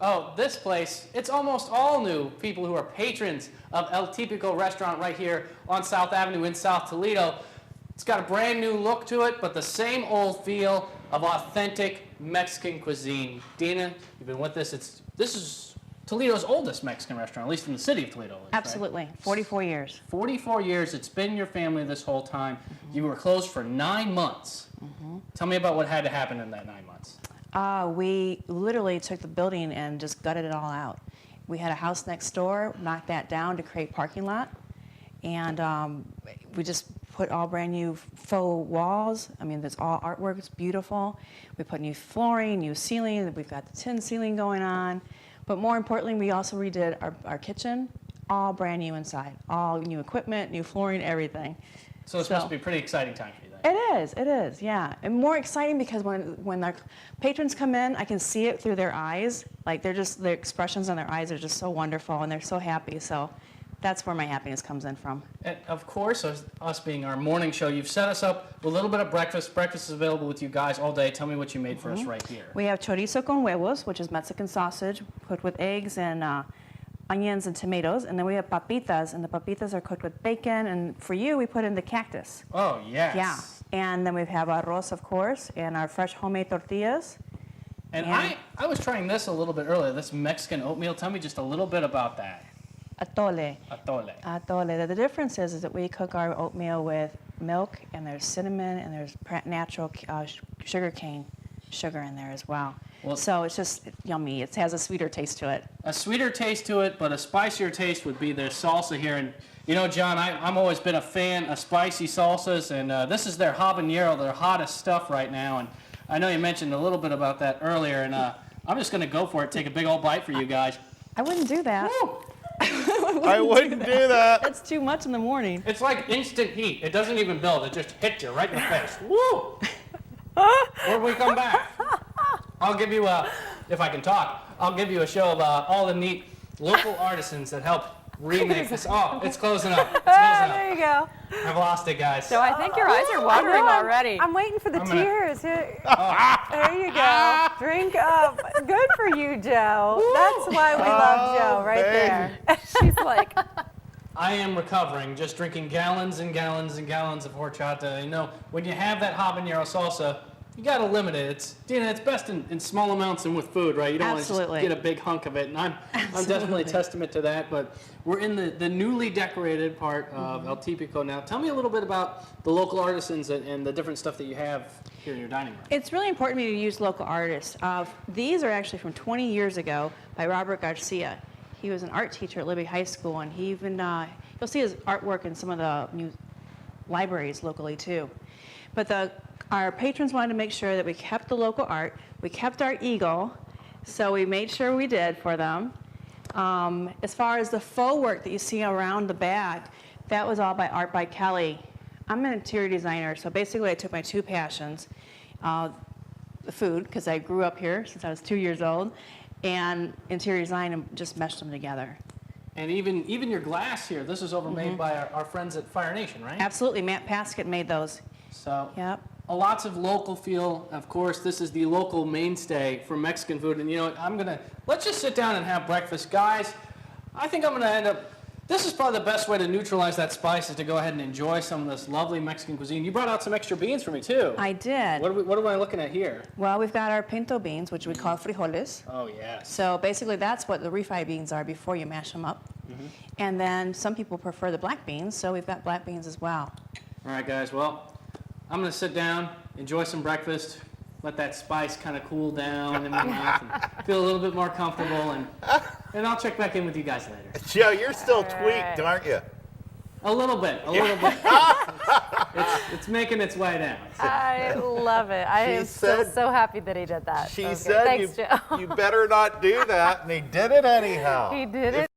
Oh, this place, it's almost all new. People who are patrons of El Tipico restaurant right here on South Avenue in South Toledo. It's got a brand new look to it, but the same old feel of authentic Mexican cuisine. Dina, you've been with us. This is Toledo's oldest Mexican restaurant, at least in the city of Toledo. Absolutely, right? 44 years. 44 years. It's been your family this whole time. You were closed for 9 months. Tell me about what had to happen in that 9 months. We literally took the building and just gutted it all out. We had a house next door, knocked that down to create parking lot, and we just put all brand new faux walls. I mean, there's all artwork, it's beautiful. We put new flooring, new ceiling, we've got the tin ceiling going on. But more importantly, we also redid our kitchen, all brand new inside. All new equipment, new flooring, everything. So it's supposed to be a pretty exciting time for you then. It is, yeah. And more exciting because when our patrons come in, I can see it through their eyes. Like their expressions on their eyes are just so wonderful and they're so happy. So that's where my happiness comes in from. And of course, us being our morning show, you've set us up with a little bit of breakfast. Breakfast is available with you guys all day. Tell me what you made for us right here. We have chorizo con huevos, which is Mexican sausage cooked with eggs and onions and tomatoes. And then we have papitas, and the papitas are cooked with bacon. And for you, we put in the cactus. Oh, yes. Yeah. And then we have arroz, of course, and our fresh homemade tortillas. And I was trying this a little bit earlier, this Mexican oatmeal. Tell me just a little bit about that. Atole. Atole. Atole. The difference is that we cook our oatmeal with milk, and there's cinnamon, and there's natural sugar cane sugar in there as well. So it's just yummy. It has a sweeter taste to it. A sweeter taste to it, but a spicier taste would be their salsa here. And you know, John, I've always been a fan of spicy salsas, and this is their habanero, their hottest stuff right now. And I know you mentioned a little bit about that earlier, and I'm just going to go for it, take a big old bite for you guys. I wouldn't do that. Woo! I wouldn't do that. That's too much in the morning. It's like instant heat. It doesn't even build. It just hits you right in the face. Woo! When we come back, I'll give you if I can talk, I'll give you a show of all the neat local artisans that help remake this. Oh, it's closing up. It's closing up. There you go. I've lost it, guys. So I think your eyes are watering already. I'm waiting for the tears. There you go. Oh. Drink up. Good for you, Joe. That's why we love Joe right there. She's like, I am recovering, just drinking gallons and gallons and gallons of horchata. You know, when you have that habanero salsa, you got to limit it. Dina, it's best in small amounts and with food, right? You don't want to just get a big hunk of it. And I'm definitely a testament to that. But we're in the newly decorated part of El Tipico now. Tell me a little bit about the local artisans and the different stuff that you have here in your dining room. It's really important to me to use local artists. These are actually from 20 years ago by Robert Garcia. He was an art teacher at Libby High School, and he even, you'll see his artwork in some of the new libraries locally too. But our patrons wanted to make sure that we kept the local art, we kept our eagle, so we made sure we did for them. As far as the faux work that you see around the bag, that was all by Art by Kelly. I'm an interior designer, so basically I took my two passions, the food, because I grew up here since I was 2 years old, and interior design, and just meshed them together. And even your glass here, this is overmade by our friends at Fire Nation, right? Absolutely, Matt Paskett made those. So, Yep. Lots of local feel. Of course, this is the local mainstay for Mexican food. And you know what, let's just sit down and have breakfast. Guys, I think I'm gonna end up, this is probably the best way to neutralize that spice is to go ahead and enjoy some of this lovely Mexican cuisine. You brought out some extra beans for me too. I did. What am I looking at here? Well, we've got our pinto beans, which we call frijoles. Oh, yes. So basically that's what the refried beans are before you mash them up. And then some people prefer the black beans, so we've got black beans as well. All right, guys, well, I'm going to sit down, enjoy some breakfast, let that spice kind of cool down in my mouth and feel a little bit more comfortable, and I'll check back in with you guys later. Joe, you're still tweaked, aren't you? A little bit. It's making its way down. I love it. I am still so happy that he did that. She Okay. said Thanks, Joe. you better not do that, and he did it anyhow. He did it.